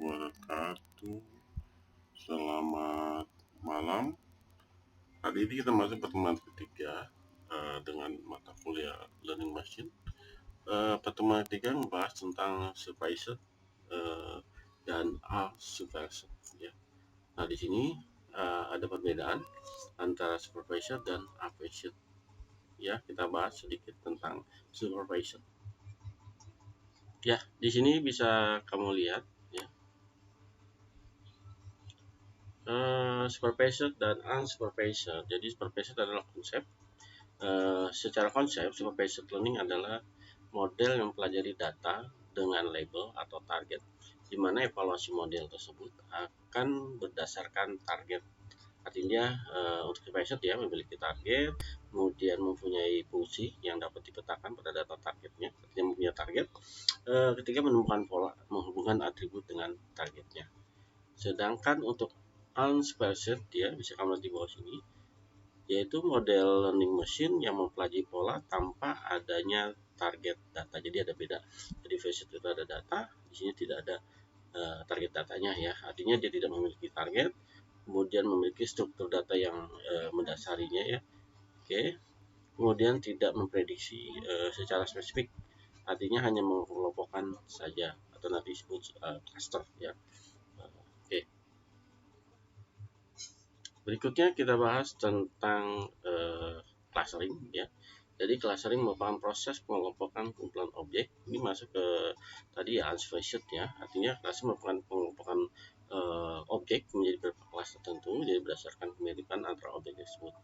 wabarakatuh. Selamat malam. Hari ini kita masuk pertemuan ketiga dengan mata kuliah Learning Machine. Pertemuan ketiga membahas tentang supervisor dan unsupervised. Ya. Nah, di sini ada perbedaan antara supervisor dan unsupervised. Ya, kita bahas sedikit tentang supervisor. Ya, di sini bisa kamu lihat ya. Supervised dan unsupervised. Jadi supervised adalah konsep. Secara konsep, supervised learning adalah model yang mempelajari data dengan label atau target, di mana evaluasi model tersebut akan berdasarkan target. Artinya untuk supervised dia memiliki target, kemudian mempunyai fungsi yang dapat dipetakan pada data targetnya. Artinya mempunyai target, ketika menemukan pola menghubungkan atribut dengan targetnya. Sedangkan untuk unsupervised dia bisa kamu lihat di bawah sini, yaitu model learning machine yang mempelajari pola tanpa adanya target data. Jadi ada beda. Jadi facet itu ada data, di sini tidak ada target datanya ya. Artinya dia tidak memiliki target, kemudian memiliki struktur data yang mendasarinya ya. Oke. Kemudian tidak memprediksi secara spesifik. Artinya hanya mengelompokkan saja atau nanti disebut cluster ya. Oke. Berikutnya kita bahas tentang clustering ya. Jadi clustering merupakan proses pengelompokan kumpulan objek. Ini masuk ke tadi ya unsupervised ya. Artinya clustering merupakan pengelompokan objek menjadi beberapa kelas tertentu, jadi berdasarkan kemiripan antara objek tersebut.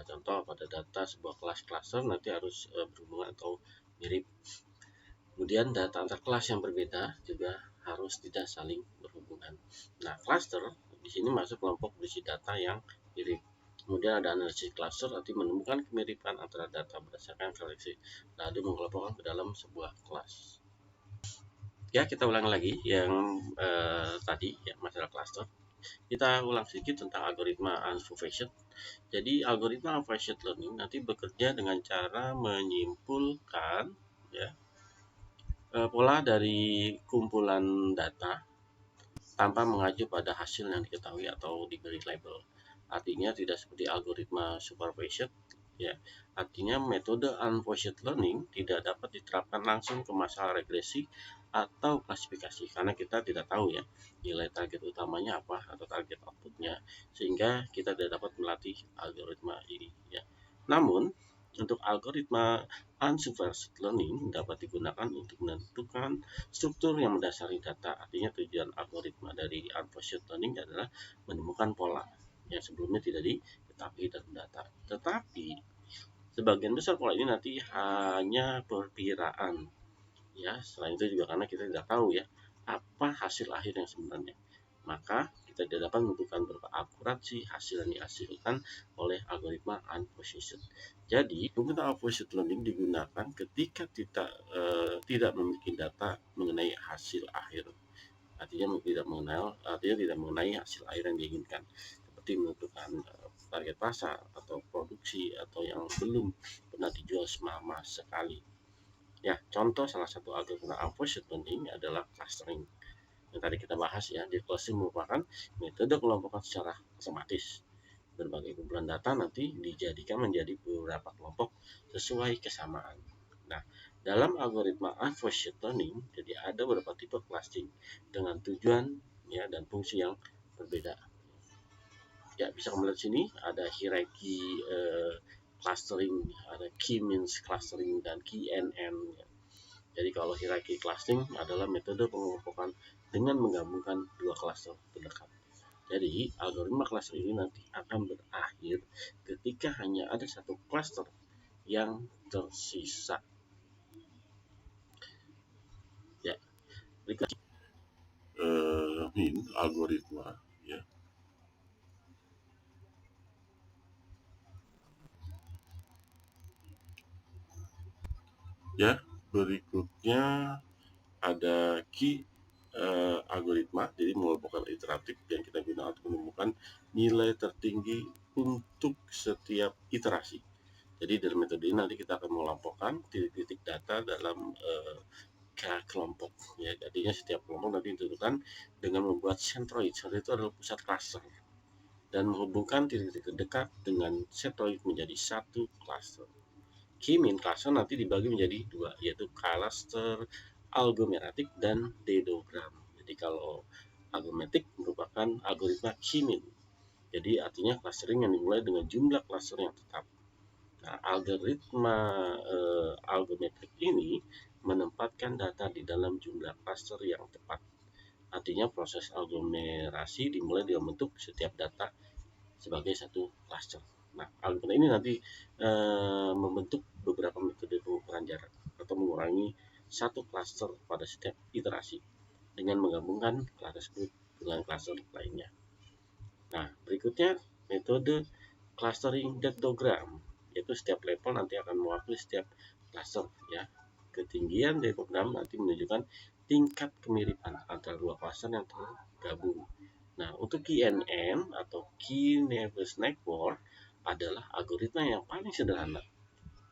Contoh pada data sebuah kelas cluster nanti harus berhubungan atau mirip. Kemudian data antar kelas yang berbeda juga harus tidak saling berhubungan. Nah, cluster di sini masuk kelompok berisi data yang mirip. Kemudian ada analisis cluster, arti menemukan kemiripan antara data berdasarkan seleksi, lalu mengelompokkan ke dalam sebuah kelas. Ya, kita ulang lagi yang tadi ya masalah cluster. Kita ulang sedikit tentang algoritma unsupervised. Jadi algoritma unsupervised learning nanti bekerja dengan cara menyimpulkan ya pola dari kumpulan data tanpa mengacu pada hasil yang diketahui atau diberi label. Artinya tidak seperti algoritma supervised ya. Artinya metode unsupervised learning tidak dapat diterapkan langsung ke masalah regresi atau klasifikasi karena kita tidak tahu ya nilai target utamanya apa atau target outputnya, sehingga kita tidak dapat melatih algoritma ini ya. Namun untuk algoritma unsupervised learning dapat digunakan untuk menentukan struktur yang mendasari data. Artinya tujuan algoritma dari unsupervised learning adalah menemukan pola yang sebelumnya tidak diketahui dalam data. Tetapi sebagian besar pola ini nanti hanya perkiraan. Ya, selain itu juga karena kita tidak tahu ya apa hasil akhir yang sebenarnya. Maka kita tidak dapat menentukan berapa akurat sih hasil yang dihasilkan oleh algoritma unsupervised. Jadi, penggunaan unsupervised learning digunakan ketika kita tidak memiliki data mengenai hasil akhir. Artinya tidak mengenai hasil akhir yang diinginkan, seperti menentukan target pasar atau produksi atau yang belum pernah dijual sama sekali. Ya, contoh salah satu algoritma unsupervised learning adalah clustering yang tadi kita bahas ya. Di clustering merupakan metode kelompokan secara otomatis. Berbagai kumpulan data nanti dijadikan menjadi beberapa kelompok sesuai kesamaan. Nah, dalam algoritma unsupervised learning, jadi ada beberapa tipe clustering dengan tujuan ya dan fungsi yang berbeda. Ya, bisa kamu lihat sini ada hierarki clustering, ada key means clustering dan KNN. Ya. Jadi kalau hierarki clustering adalah metode pengelompokan dengan menggabungkan dua cluster terdekat. Jadi algoritma cluster ini nanti akan berakhir ketika hanya ada satu cluster yang tersisa. Ya, berikut algoritma ya. Ya, berikutnya ada key algoritma, jadi mengelompokkan iteratif yang kita gunakan untuk menemukan nilai tertinggi untuk setiap iterasi. Jadi dalam metode ini nanti kita akan mengelompokkan titik-titik data dalam kelompok ya. Jadinya setiap kelompok nanti ditentukan dengan membuat centroid. Centroid itu adalah pusat cluster dan menghubungkan titik-titik terdekat dengan centroid menjadi satu cluster. Key-mean cluster nanti dibagi menjadi dua, yaitu cluster algometric dan dedogram. Jadi kalau algometric merupakan algoritma key-mean. Jadi artinya clustering yang dimulai dengan jumlah cluster yang tetap. Nah, algoritma algometrik ini menempatkan data di dalam jumlah cluster yang tepat. Artinya proses aglomerasi dimulai dengan membentuk setiap data sebagai satu cluster. Nah, algoritma ini nanti membentuk beberapa metode pengukuran jarak atau mengurangi satu cluster pada setiap iterasi dengan menggabungkan cluster tersebut dengan cluster lainnya. Nah, berikutnya metode clustering dendrogram, yaitu setiap level nanti akan mewakili setiap cluster ya. Ketinggian dendrogram nanti menunjukkan tingkat kemiripan antara dua cluster yang tergabung. Nah, untuk KNN atau Key Neighbors Network adalah algoritma yang paling sederhana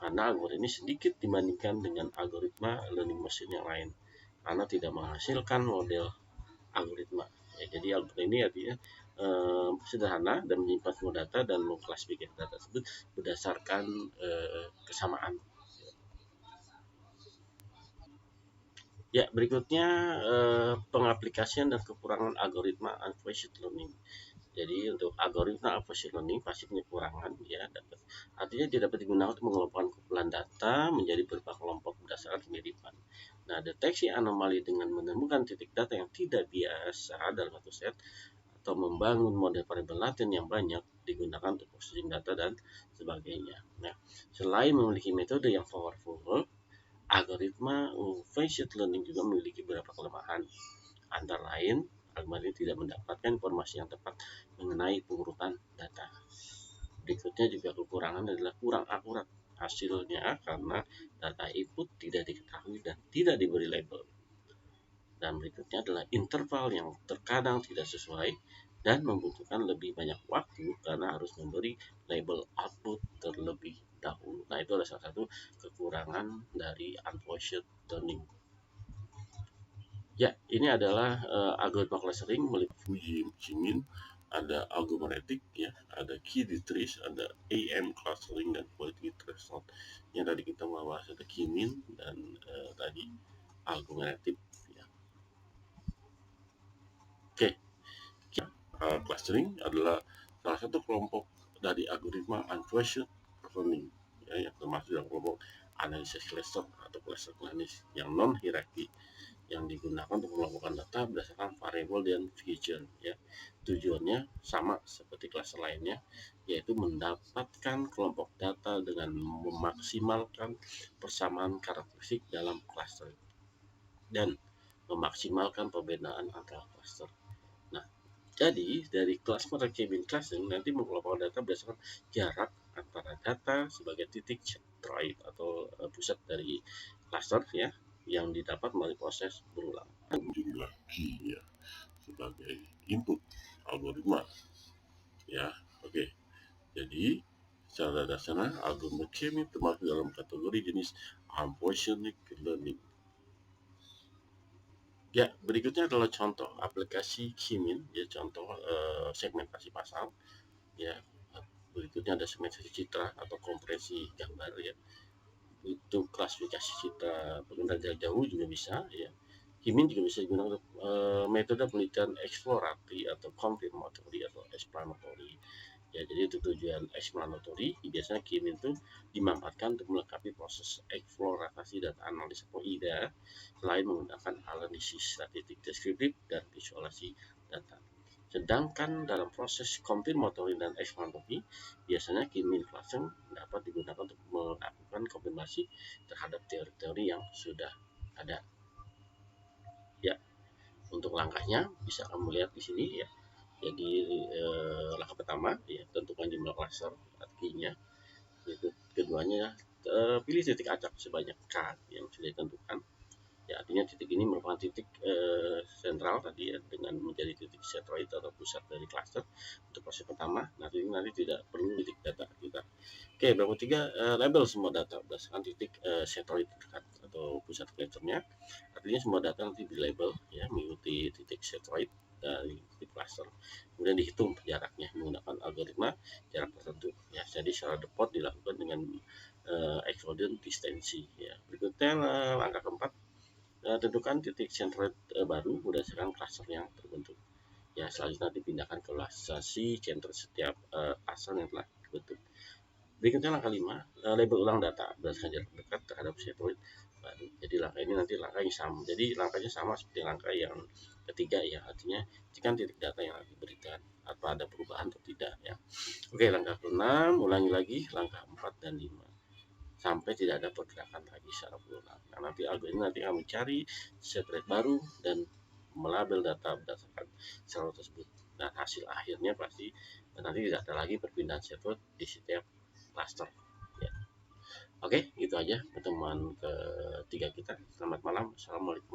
karena algoritma ini sedikit dibandingkan dengan algoritma learning machine yang lain karena tidak menghasilkan model algoritma. Ya, jadi algoritma ini artinya sederhana dan menyimpan semua data dan mengklasifikasi data tersebut berdasarkan kesamaan. Ya, berikutnya pengaplikasian dan kekurangan algoritma unstructured learning. Jadi untuk algoritma unstructured learning pasti punya kekurangan ya. Artinya tidak dapat digunakan untuk mengelompokkan kumpulan data menjadi beberapa kelompok berdasarkan kemiripan. Nah, deteksi anomali dengan menemukan titik data yang tidak biasa dalam satu set atau membangun model variabel laten yang banyak digunakan untuk processing data dan sebagainya. Nah, selain memiliki metode yang powerful, algoritma unstructured learning juga memiliki beberapa kelemahan. Antara lain, algoritma ini tidak mendapatkan informasi yang tepat mengenai pengurutan data. Berikutnya juga kekurangan adalah kurang akurat hasilnya karena data input tidak diketahui dan tidak diberi label. Dan berikutnya adalah interval yang terkadang tidak sesuai dan membutuhkan lebih banyak waktu karena harus memberi label output terlebih dahulu. Nah, itu adalah salah satu kekurangan dari unstructured learning. Ya, ini adalah algoritma clustering meliputi Jimin, ada algometric ya, ada key trees, ada AM clustering dan quality threshold. Yang tadi kita bahas ada Kimin dan tadi algometric ya. Oke, clustering adalah salah satu kelompok dari algoritma unstructured learning ya, yang termasuk dalam kelompok analisis cluster atau cluster analysis yang non hierarki yang digunakan untuk mengelompokkan data berdasarkan variabel dan feature ya. Tujuannya sama seperti cluster lainnya, yaitu mendapatkan kelompok data dengan memaksimalkan persamaan karakteristik dalam cluster dan memaksimalkan perbedaan antara cluster. Nah, jadi dari cluster K-mean clustering nanti mengelompokkan data berdasarkan jarak antara data sebagai titik centroid atau pusat dari cluster ya, yang didapat melalui proses berulang. Menjadi lagi ya sebagai input algoritma ya. Oke, jadi secara dasarnya algoritma K-mean termasuk dalam kategori jenis unstructured learning. Ya, berikutnya adalah contoh aplikasi K-mean ya, contoh segmentasi pasal ya. Berikutnya ada segmentasi citra atau kompresi gambar ya. Itu klasifikasi citra pengendara jarak jauh juga bisa ya. Kimin juga bisa digunakan untuk metode penelitian eksplorasi atau konfirmatory atau explanatory. Ya, jadi untuk tujuan explanatory biasanya Kimin itu dimanfaatkan untuk melengkapi proses eksplorasi dan analisis POIDA selain menggunakan analisis statistik deskriptif dan visualisasi data. Sedangkan dalam proses konfirmatory dan explanatory, biasanya Kimin cluster dapat digunakan untuk melakukan konfirmasi terhadap teori-teori yang sudah ada. Ya, untuk langkahnya bisa kamu lihat di sini ya. Jadi langkah pertama ya, tentukan jumlah cluster artinya. Itu keduanya pilih titik acak sebanyak K yang sudah ditentukan. Ya, Artinya titik ini merupakan titik sentral tadi ya, dengan menjadi titik centroid atau pusat dari cluster untuk proses pertama. Nanti tidak perlu titik data kita. Oke, berikut 3 label semua data berdasarkan titik centroid terdekat atau pusat clusternya. Artinya semua data nanti di label ya mengikuti titik centroid dari titik cluster. Kemudian dihitung jaraknya menggunakan algoritma jarak tertentu ya. Jadi secara default dilakukan dengan Euclidean distansi ya. Berikutnya langkah keempat, tentukan titik centroid baru berdasarkan cluster yang terbentuk. Ya, selanjutnya dipindahkan ke lokasi centroid setiap cluster yang telah dibentuk. Berikutnya langkah 5, label ulang data berdasarkan jarak dekat terhadap centroid baru. Jadi langkah ini nanti langkah yang sama. Jadi langkahnya sama seperti langkah yang ketiga ya. Artinya jika titik data yang diberikan apa ada perubahan atau tidak ya. Oke, langkah ke-6, ulangi lagi langkah 4 dan 5 sampai tidak ada pergerakan lagi secara berulang. Nah, nanti algoritma nanti akan mencari thread baru dan melabel data berdasarkan selalu tersebut. Dan hasil akhirnya pasti nanti tidak ada lagi perpindahan thread di setiap cluster. Ya. Oke, itu aja pertemuan ketiga kita. Selamat malam. Assalamualaikum.